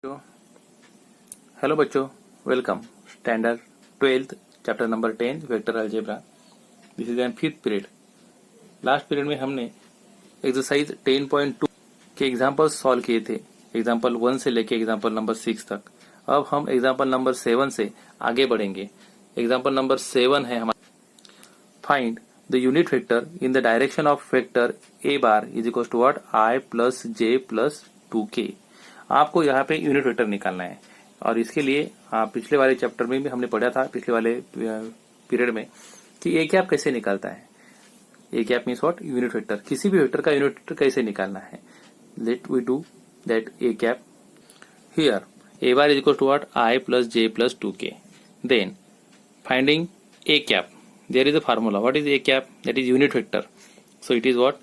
बच्चों, हेलो बच्चों, welcome. Standard 12th chapter number 10 vector algebra. This is an 5th period. Last period में हमने exercise 10.2 के examples solve किए थे, एग्जाम्पल 1 से लेके एग्जाम्पल नंबर 6 तक। अब हम एग्जाम्पल नंबर 7 से आगे बढ़ेंगे। एग्जाम्पल नंबर 7 है हमारा, find the unit vector in the direction of vector a bar is equal to what, i plus j plus 2k। आपको यहाँ पे यूनिट वेक्टर निकालना है और इसके लिए पिछले वाले चैप्टर में भी हमने पढ़ा था, पिछले वाले पीरियड में, कि ए कैप कैसे निकालता है। A cap means what, unit vector. किसी भी वेक्टर का यूनिट वेक्टर कैसे निकालना है। Let we do that a cap here. A bar is equal to what, i plus j plus 2k। Then finding a cap, there is a formula. What is a cap? That is unit vector. So it is what,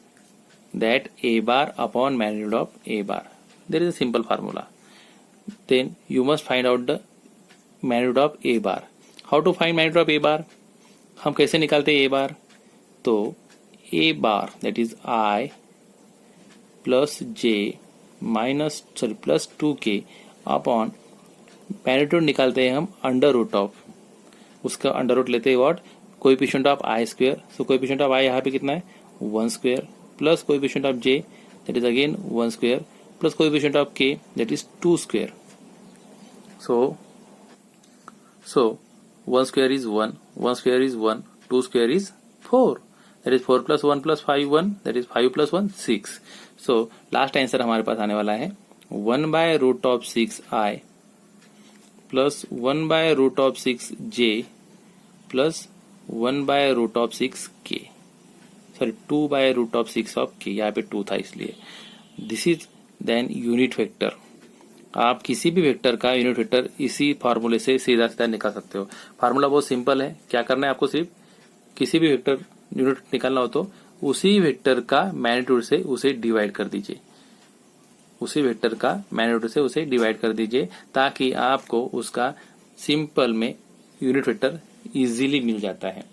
that a bar upon magnitude of a bar. There is a simple formula. Then you must find out the magnitude of a bar. How to find magnitude of a bar? हम कैसे निकालते हैं a bar? तो a bar that is I plus j plus 2k upon magnitude निकालते हैं हम under root of, उसका under root लेते हैं what, coefficient of i square. So coefficient of i यहाँ पे कितना है, 1 square, plus coefficient of j that is again 1 square, plus coefficient of k that is 2 square. So 1 square is 1, 1 square is 1, 2 square is 4, that is 4 plus 1 plus 5 1, that is 5 plus 1 6। So last answer हमारे पास आने वाला है 1 by root of 6 i plus 1 by root of 6 j plus 1 by root of 6 k, sorry 2 by root of 6 of k, यहाँ पे 2 था इसलिए। This is then unit vector. आप किसी भी वेक्टर का यूनिट वेक्टर इसी फार्मूले से सीधा सीधा निकाल सकते हो। फार्मूला बहुत सिंपल है। क्या करना है आपको, सिर्फ किसी भी वेक्टर यूनिट निकालना हो तो उसी वेक्टर का मैग्नीट्यूड से उसे डिवाइड कर दीजिए, उसी वेक्टर का मैग्नीट्यूड से उसे डिवाइड कर दीजिए, ताकि आपको उसका सिंपल में यूनिट वेक्टर इजीली मिल जाता है।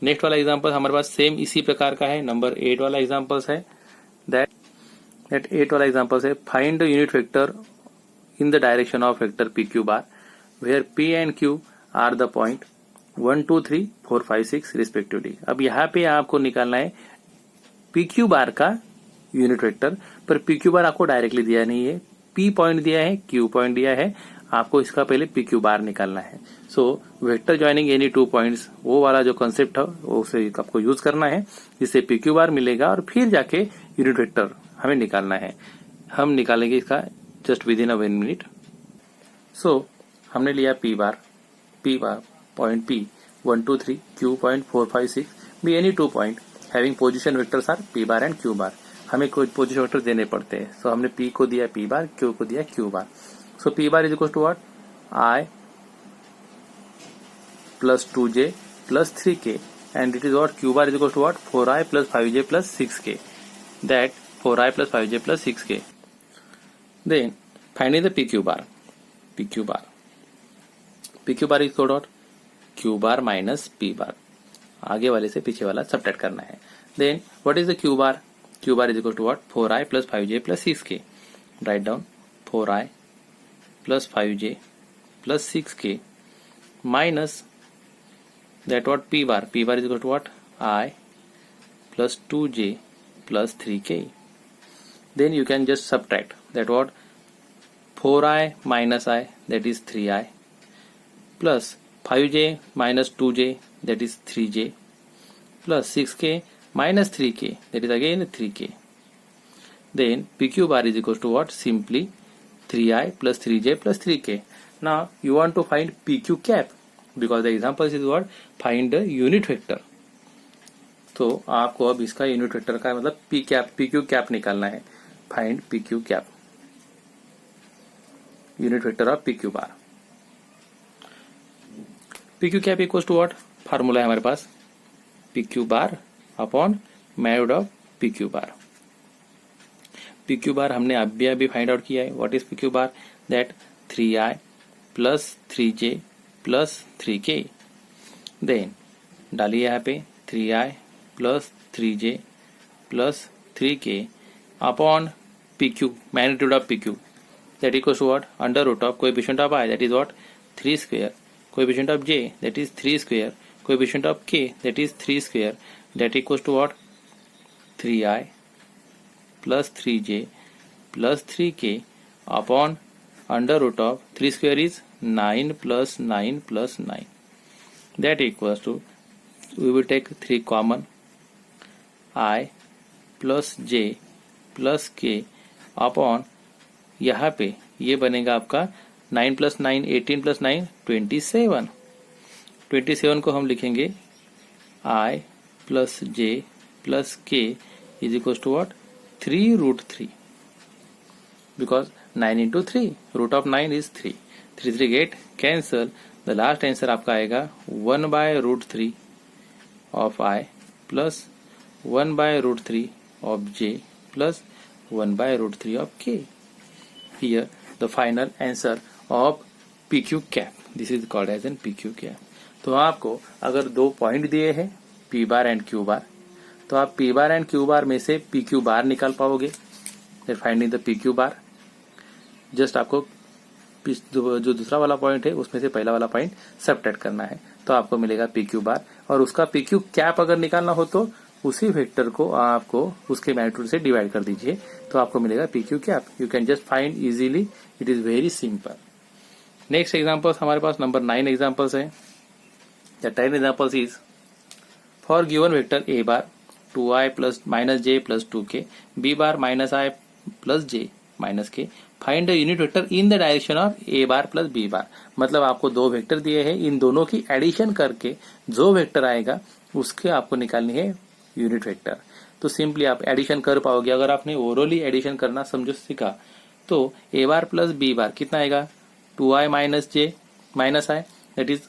नेक्स्ट वाला एग्जांपल हमारे पास सेम इसी प्रकार का है, नंबर 8 वाला एग्जांपल्स है। दैट 8 वाला एग्जांपल्स है, find the unit vector in the direction of vector p Q bar where p and q are the point 1 2 3 4 5 6 respectively. अब यहाँ पे आपको निकालना है पी क्यू बार का यूनिट वेक्टर, पर पी क्यू बार आपको डायरेक्टली दिया नहीं है, पी पॉइंट दिया है, क्यू पॉइंट दिया है, आपको इसका पहले पी क्यू बार निकालना है। So vector joining any 2 points, वो वाला जो कंसेप्ट है वो उसे आपको यूज करना है, जिससे पी क्यू बार मिलेगा और फिर जाके यूनिट वेक्टर हमें निकालना है। हम निकालेंगे इसका just within a 1 minute. So हमने लिया P bar point P 1 2 3, Q point 4 5 6, be any 2 point having position vectors are P bar and Q bar. हमें कोई पोजिशन वेक्टर देने पड़ते हैं। सो हमने पी को दिया पी बार, क्यू को दिया q bar. So p bar is equal to what, i plus 2j plus 3k, and it is what, q bar is equal to what, 4i plus 5j plus 6k, that 4i plus 5j plus 6k. Then finding the pq bar is equal to what, q bar minus p bar, आगे वाले से पीछे वाला subtract करना है। Then what is the q bar is equal to what, 4i plus 5j plus 6k. Write down 4i plus 5j plus 6k minus that what, p bar is equal to what, I plus 2j plus 3k. Then you can just subtract that what, 4i minus I, that is 3i, plus 5j minus 2j, that is 3j, plus 6k minus 3k, that is again 3k. Then pq bar is equal to what, simply 3i plus 3j plus 3k. Now you want to find pq cap, because the example is what, find the unit vector. तो आपको अब इसका unit vector का मतलब P Q cap निकालना है। Find P Q cap, unit vector of P Q bar. P Q cap equal to what, formula है हमारे पास, P Q bar upon magnitude of P Q bar. P Q bar हमने अभी find out किया है। What is P Q bar, that 3i plus 3j plus 3k। Then डालिए यहाँ पे 3i plus 3j plus 3k upon PQ, magnitude of PQ। that equals to what? Under root of coefficient of I, that is what? 3 square. Coefficient of j, that is 3 square. Coefficient of k, that is 3 square. That equals to what? 3i plus 3j plus 3k upon under root of 3 square is 9 plus 9 plus 9. That equals to, we will take 3 common, I plus j plus k upon यहाँ पे ये बनेगा आपका 9 plus 9 18 plus 9 27. 27 को हम लिखेंगे I plus j plus k is equal to what? 3 root 3, because 9 into 3 root of 9 is 3. 3 3 get cancel. The last answer आपका आएगा 1 by root 3 of I plus 1 by root 3 of j plus 1 by root 3 of k. Here the final answer of PQ cap. This is called as an PQ cap. तो आपको अगर दो point दिए हैं P bar and Q बार, तो आप P bar and Q बार में से PQ बार निकाल पाओगे. Finding the PQ bar, just आपको जो दूसरा वाला पॉइंट है उसमें से पहला वाला पॉइंट सबट्रैक्ट करना है, तो आपको मिलेगा PQ बार. और उसका PQ कैप अगर निकालना हो तो उसी वेक्टर को आपको उसके मैग्नीट्यूड से डिवाइड कर दीजिए, तो आपको मिलेगा PQ cap. You can just find easily. It is very simple. Next examples हमारे पास नंबर 9 एग्जांपल्स है. The 10 examples is for given vector a bar 2i plus minus j plus 2k, b bar minus i plus j minus k, find the unit vector in the direction of a bar plus b बार. मतलब आपको दो vector दिए हैं, इन दोनों की addition करके जो vector आएगा उसके आपको निकालनी है यूनिट वेक्टर. तो सिंपली आप एडिशन कर पाओगे. अगर आपने ओरली एडिशन करना समझो सीखा तो a bar plus b bar कितना आएगा? 2i minus j minus i, that is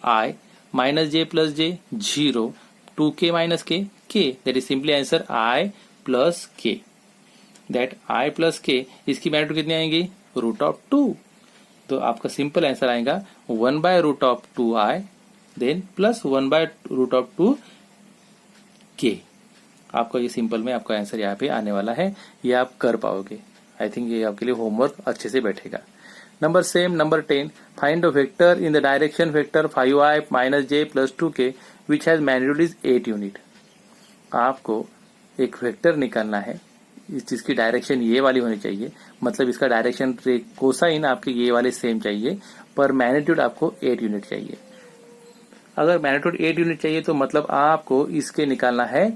i minus j plus j 0, 2k minus k k, that is simply answer i plus k. That i plus k, इसकी magnitude कितनी आएंगी? Root of 2. तो आपका simple answer आएगा 1 by root of 2i then plus 1 by root of 2 k. आपका ये simple में आपका आंसर यहाँ पे आने वाला है. ये आप कर पाओगे. आई थिंक ये आपके लिए होमवर्क अच्छे से बैठेगा. Number 10, find the vector in the direction vector 5i minus j plus 2k which has magnitude is 8 unit. आपको एक वेक्टर निकालना है जिसकी डायरेक्शन ये वाली होनी चाहिए, मतलब इसका डायरेक्शन कोसाइन आपके ये वाले सेम चाहिए, पर मैग्नीट्यूड आपको 8 यूनिट चाहिए. अगर मैग्नीट्यूड 8 यूनिट चाहिए तो मतलब आपको इसके निकालना है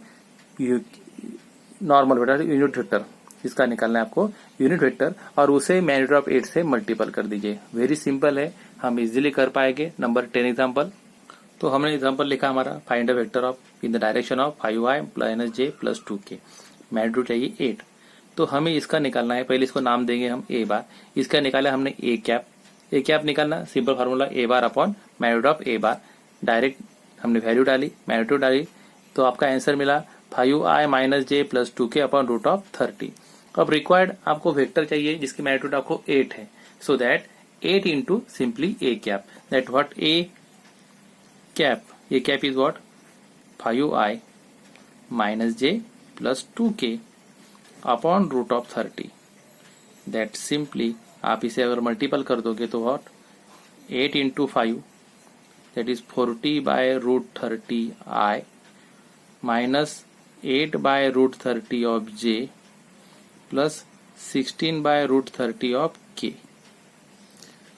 नॉर्मल वेक्टर, यूनिट वेक्टर. इसका निकालना है आपको यूनिट वेक्टर और उसे मैग्नीट्यूड ऑफ 8 से मल्टीपल कर दीजिए. वेरी सिंपल है, हम इजीली कर पाएंगे. Number 10 example. तो हमने एग्जांपल लिखा हमारा find a vector of in the direction of 5i minus j plus 2k. Magnitude चाहिए 8. तो हमें इसका निकालना है. पहले इसको नाम देंगे हम a बार. इसका निकाला हमने a कैप. a कैप निकालना simple formula a bar upon magnitude of a bar. Direct हमने वैल्यू डाली, मैग्नीट्यूड डाली, तो आपका आंसर मिला 5i minus j plus 2k upon root of 30. अब रिक्वायर्ड आपको वेक्टर चाहिए जिसकी मैग्नीट्यूड आपको 8 है. So that 8 into simply a cap. That what a cap is what? 5i minus j plus 2k upon root of 30. That simply आप इसे अगर multiple कर दोगे तो what? 8 into 5 that is 40 by root 30 I minus 8 by root 30 of j plus 16 by root 30 of k.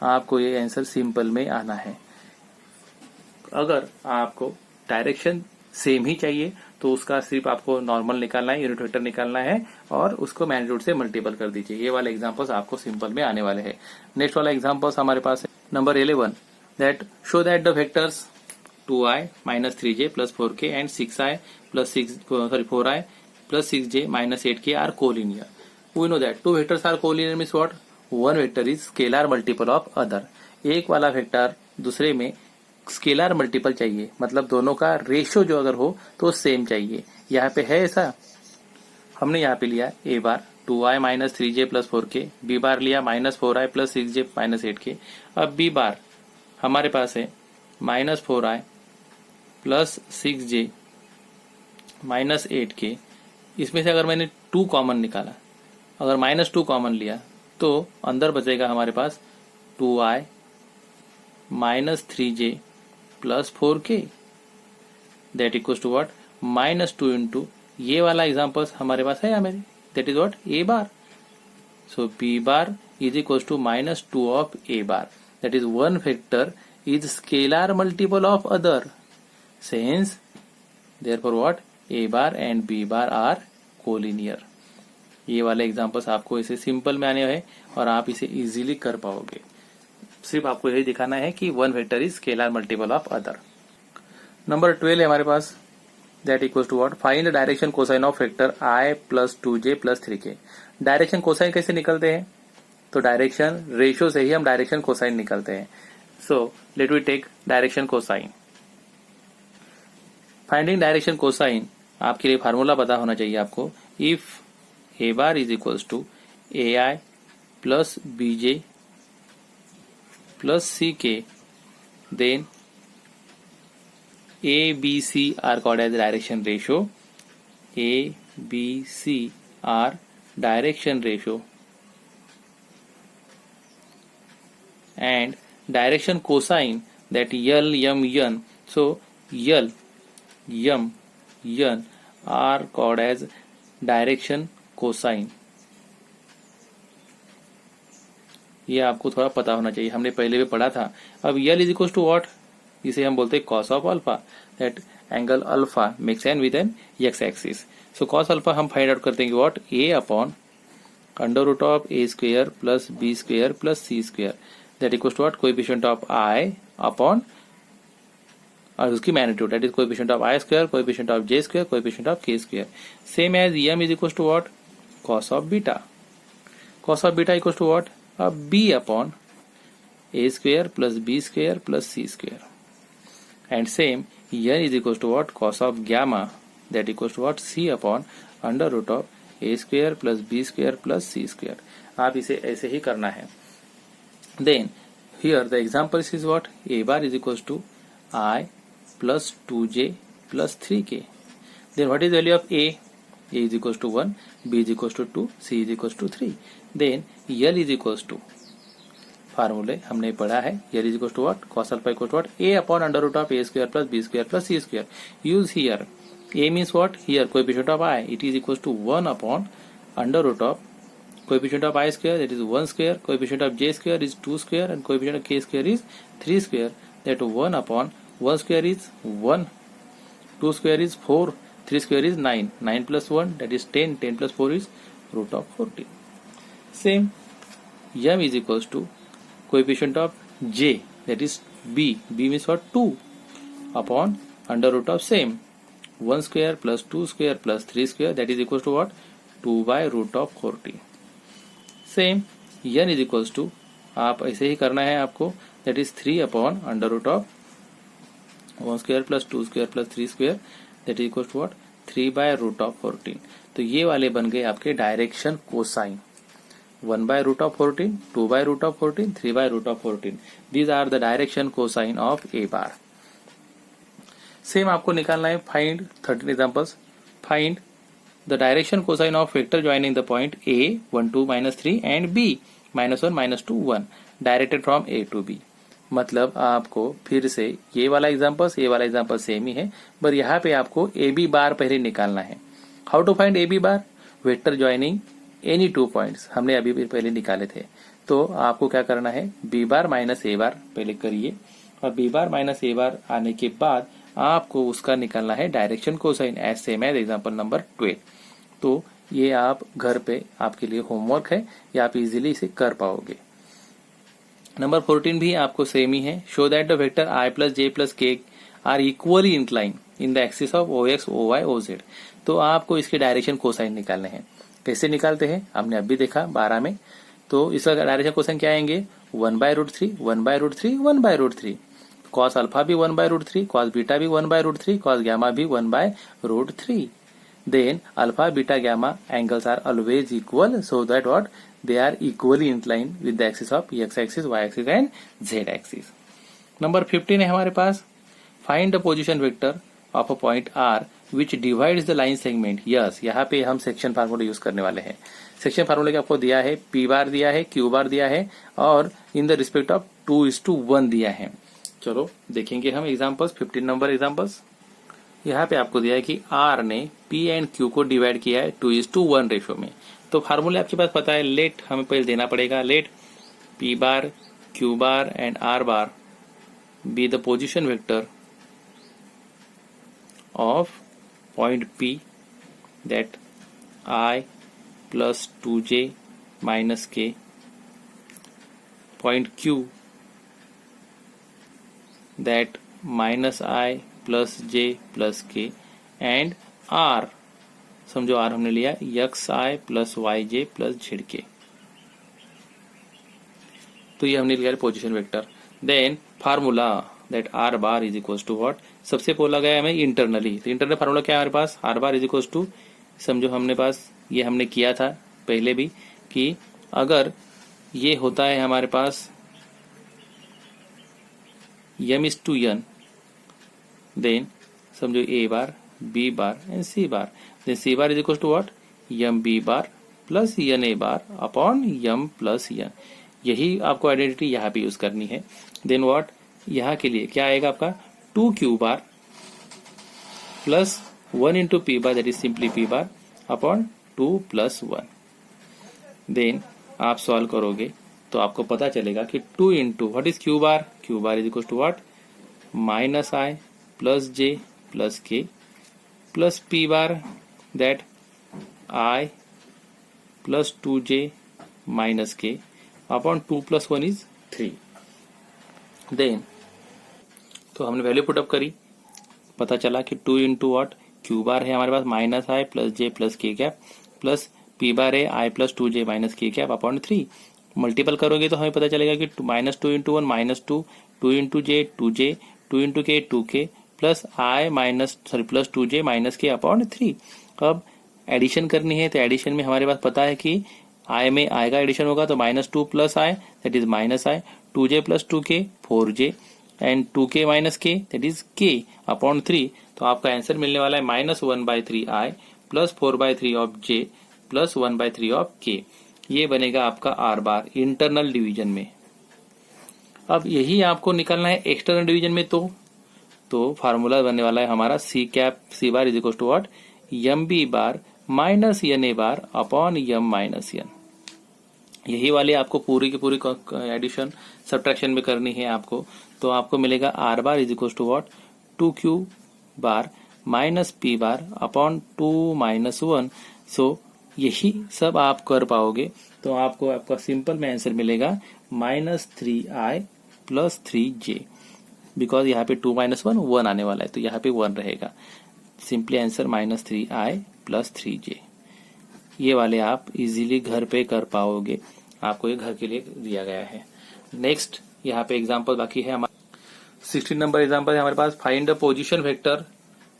आपको ये answer simple में आना है. अगर आपको डायरेक्शन सेम ही चाहिए तो उसका सिर्फ आपको नॉर्मल निकालना है, यूनिट वेक्टर निकालना है और उसको मैग्नीट्यूड से मल्टीपल कर दीजिए. ये वाले एग्जांपल्स आपको सिंपल में आने वाले हैं. नेक्स्ट वाला एग्जांपल्स हमारे पास है number 11. that show that the vectors 2i minus 3j plus 4k and 6i plus 4i plus 6j minus 8k are collinear. We know that two vectors are collinear means what? One vector is scalar multiple of other. एक वाला vector दूसरे में scalar multiple चाहिए, मतलब दोनों का ratio जो अगर हो तो सेम चाहिए. यहाँ पे है ऐसा. हमने यहाँ पे लिया a bar 2i minus 3j plus 4k, b बार लिया minus 4i plus 6j minus 8k. अब b बार हमारे पास है minus 4i plus 6j minus 8k. इसमें से अगर मैंने 2 कॉमन निकाला, अगर माइनस 2 कॉमन लिया तो अंदर बचेगा हमारे पास 2i minus 3j plus 4k that equals to what -2 into ये वाला एग्जाम्पल्स हमारे पास है या मेरे that is what a bar. So b bar is equals to -2 of a bar. That is one vector is scalar multiple of other. Since therefore what a bar and b bar are collinear. ये वाले examples आपको इसे simple में आने हैं और आप इसे इजीली कर पाओगे. सिर्फ आपको यही दिखाना है कि one vector is scalar multiple of other. Number 12 है हमारे पास that equals to what find the direction cosine of vector i plus 2j plus 3k. Direction cosine कैसे निकलते हैं? तो डायरेक्शन रेशियो से ही हम डायरेक्शन कोसाइन निकलते हैं. So let we take direction cosine. Finding direction cosine आपके लिए फार्मूला पता होना चाहिए आपको. If a bar is equals to ai plus bj plus ck then a b c are called as direction ratio. a b c are direction ratio and direction cosine that L, M, N. So L, M, N are called as direction cosine. ये आपको थोड़ा पता होना चाहिए, हमने पहले भी पढ़ा था. अब L is equal to what, इसे हम बोलते हैं cos of alpha. That angle alpha makes an with an x axis. So cos alpha हम फाइंड आउट करते हैं कि what a upon under root of a square plus b square plus c square that equal to what coefficient of i upon और उसकी magnitude that is coefficient of i square coefficient of j square coefficient of k square. Same as m is equal to what cos of beta. cos of beta equal to what अब b upon a square plus b square plus c square. And same n is equal to what cos of gamma that equal to what c upon under root of a square plus b square plus c square. आप इसे ऐसे ही करना है. Then here the example is what a bar is equal to i plus 2j plus 3k. Then what is value of a is equals to 1, b is equals to 2, c is equals to 3. Then L is equals to फार्मूले हमने पढ़ा है. L is equals to what cos alpha equals to what a upon under root of a square plus b square plus c square. Use here a means what here coefficient of i, it is equals to 1 upon under root of coefficient of i square that is 1 square, coefficient of j square is 2 square and coefficient of k square is 3 square. That 1 upon 1 square is 1, 2 square is 4, 3 square is 9, 9 plus 1 that is 10, 10 plus 4 is root of 14. Same m is equals to coefficient of j that is b, b means what 2 upon under root of same 1 square plus 2 square plus 3 square that is equals to what 2 by root of 14. Same n is equals to आप ऐसे ही करना है आपको that is 3 upon under root of 1 square plus 2 square plus 3 square that is equals to what 3 by root of 14. तो ये वाले बन गए आपके direction cosine. 1 by root of 14, 2 by root of 14, 3 by root of 14. These are the direction cosine of a bar. Same आपको निकालना है. Find 13 examples. Find the direction cosine of vector joining the point a 1 2 -3 and b -1 -2 1 directed from a to b. मतलब आपको फिर से ये वाला example same ही है, पर यहाँ पे आपको ए बी बार पहले निकालना है. How to find a b bar? Vector joining any 2 points हमने अभी भी पहले निकाले थे. तो आपको क्या करना है बी बार माइनस ए बार पहले करिए और बी बार माइनस ए बार आने के बाद आपको उसका निकालना है direction cosine as same as example number 12. तो ये आप घर पे आपके लिए होमवर्क है, या आप इजीली इसे कर पाओगे. नंबर 14 भी आपको सेम ही है. Show that the vector i plus j plus k are equally incline in the axis of O X O Y O Z. तो आपको इसके डायरेक्शन कोसाइन निकालने हैं. कैसे निकालते हैं हमने अभी देखा 12 में. तो इसका डायरेक्शन कोसाइन क्या आएंगे 1 by root 3, 1 by root 3, 1 by root 3. cos alpha भी 1 by root 3, cos बीटा भी 1 by root 3, cos gamma भी 1 by root 3. Then alpha, beta, gamma angles are always equal, so that what they are equally inclined with the axis of x axis, y axis and z axis. Number 15 है हमारे पास. Find the position vector of a point r which divides the line segment. Yes, यहाँ पे हम section formula use करने वाले हैं। Section formula के आपको दिया है, पी बार दिया है, क्यू बार दिया है और इन द रिस्पेक्ट ऑफ 2:1 दिया है। चलो देखेंगे हम एग्जांपल्स, 15 नंबर एग्जांपल्स। यहाँ पे आपको दिया है कि आर ने पी एंड क्यू को डिवाइड किया है 2:1 रेशो में। तो फार्मूला आपके पास पता है, लेट हमें पहले देना पड़ेगा, let p bar, Q bar and r bar be the position vector of point P that I plus 2j minus k, point Q that minus I plus j plus k and R, समझो R हमने लिया xi plus yj plus zk। तो ये हमने लिया position vector. Then formula that r bar is equal to what, सबसे बोला गया है हमें इंटरनली, तो इंटरनल फार्मूला क्या है हमारे पास, R bar is equal to, समझो हमने पास ये हमने किया था पहले भी कि अगर ये होता है हमारे पास m is to n, then समझो a bar, b bar and c bar, then c bar is equal to what, m b bar plus n a bar upon m plus n। यही आपको आइडेंटिटी यहाँ पे use करनी है। Then what, यहाँ के लिए क्या आएगा आपका 2q bar plus 1 into P bar that is simply P bar upon 2 plus 1। Then आप सॉल्व करोगे तो आपको पता चलेगा कि 2 into what is Q bar, Q bar is equal to what minus i plus j plus k plus P bar that i plus 2j minus k upon 2 plus 1 is 3। Then तो हमने value put up करी, पता चला कि 2 into what, Q bar है हमारे पास minus i plus j plus के cap plus P बार है आई प्लस 2j माइनस के कैप अपॉन 3। मल्टीपल करोगे तो हमें पता चलेगा कि माइनस 2 इंटू 1 माइनस 2, 2 इंटू जे 2j, 2 इंटू के 2k प्लस आई minus plus 2j minus k upon 3। अब एडिशन करनी है तो एडिशन में हमारे पास पता है कि आई में आई का एडिशन होगा तो minus 2 plus I that is minus I, 2j plus 2k 4j and 2k minus k that is k upon 3। तो आपका आंसर मिलने वाला है minus 1/3 I plus 4/3 of j plus 1/3 of k। ये बनेगा आपका आर बार इंटरनल डिवीजन में। अब यही आपको निकालना है एक्सटर्नल डिवीजन में, तो फार्मूला बनने वाला है हमारा c cap c bar is equal to what m b bar minus n a bar upon m minus n. यही वाली आपको पूरी की पूरी एडिशन सब्ट्रैक्शन में करनी है आपको, तो आपको मिलेगा r bar is equal to what 2q bar minus p bar upon 2 minus 1। So यही सब आप कर पाओगे तो आपको आपका सिंपल में आंसर मिलेगा minus 3i plus 3j, because यहाँ पे 2 माइनस 1 1 आने वाला है तो यहाँ पे 1 रहेगा। Simply answer minus 3i plus 3j। ये वाले आप इजीली घर पे कर पाओगे, आपको ये घर के लिए दिया गया है। नेक्स्ट यहाँ पे एग्जांपल बाकी है हमारा 16 नंबर एग्जांपल है हमारे पास, find the position vector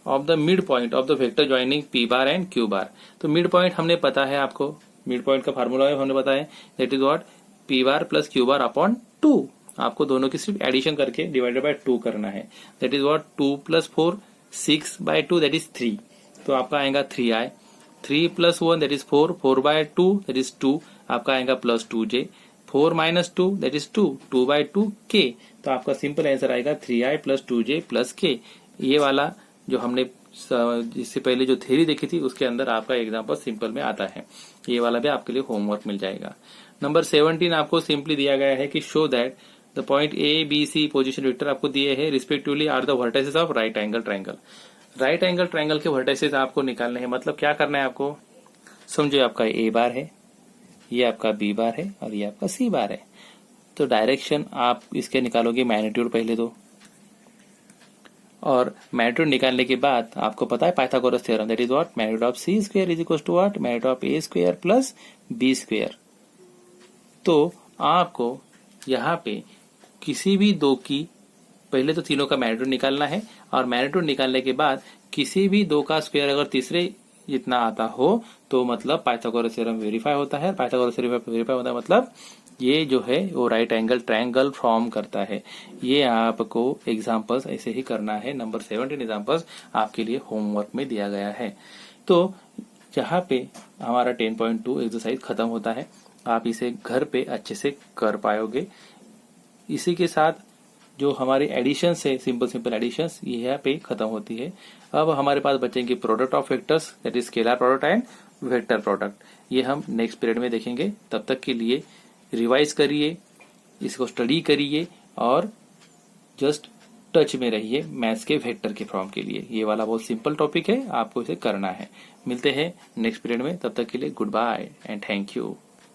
of the mid point of the vector joining P bar and Q bar. तो मिड पॉइंट हमने पता है, आपको मिड पॉइंट का फार्मूला हमने पता है that is what P bar plus Q bar upon 2। आपको दोनों की सिर्फ एडिशन करके डिवाइडेड बाय 2 करना है, that is what 2 plus 4 6/2 that is 3। तो आपका आएगा 3i, 3 plus 1 that is 4, 4/2 that is 2, आपका आएगा plus 2j, 4 minus 2 that is 2, 2/2 k। तो आपका सिंपल आंसर आएगा 3i plus 2j plus k। ये वाला जो हमने इससे पहले जो थ्योरी देखी थी उसके अंदर आपका एग्जांपल सिंपल में आता है, ये वाला भी आपके लिए होमवर्क मिल जाएगा। नंबर 17 आपको सिंपली दिया गया है कि show that the point a b c position vector आपको दिए हैं respectively are the vertices of right angle triangle. Right angle triangle के वर्टिसेस आपको निकालने हैं, मतलब क्या करना है आपको, समझो आपका ए बार है, ये आपका बी बार है और ये आपका सी बार है। तो डायरेक्शन आप इसके निकालोगे मैग्नीट्यूड पहले तो, और मैग्नीट्यूड निकालने के बाद आपको पता है Pythagoras theorem that is what magnitude of c square is equal to what magnitude of a square plus b square. तो आपको यहाँ पे किसी भी दो की पहले तो तीनों का मैग्नीट्यूड निकालना है, और मैग्नीट्यूड निकालने के बाद किसी भी दो का स्क्वायर अगर तीसरे जितना आता हो तो मतलब पाइथागोरस थ्योरम वेरीफाई होता है। पाइथागोरस थ्योरम वेरीफाई होता है मतलब ये जो है वो राइट एंगल ट्रायंगल फॉर्म करता है। ये आपको एग्जांपल्स ऐसे ही करना है। नंबर 17 एग्जांपल्स आपके लिए होमवर्क में दिया गया है। तो जहाँ पे हमारा 10.2 एक्सरसाइज खत्म होता है, आप इसे घर पे अच्छे से कर पाओगे। इसी के साथ जो हमारी एडिशंस है, सिंपल सिंपल एडिशंस, ये यहाँ पे खत्म होती है। अब हमारे पास बचेंगे product of vectors, that is scalar product and vector product. ये हम नेक्स्ट पीरियड में देखेंगे। तब तक के लिए रिवाइज करिए, इसको स्टडी करिए और जस्ट टच में रहिए मैथ्स के वेक्टर के फॉर्म के लिए। ये वाला बहुत सिंपल टॉपिक है, आपको इसे करना है। मिलते हैं नेक्स्ट पीरियड में, तब तक के लिए goodbye and thank you.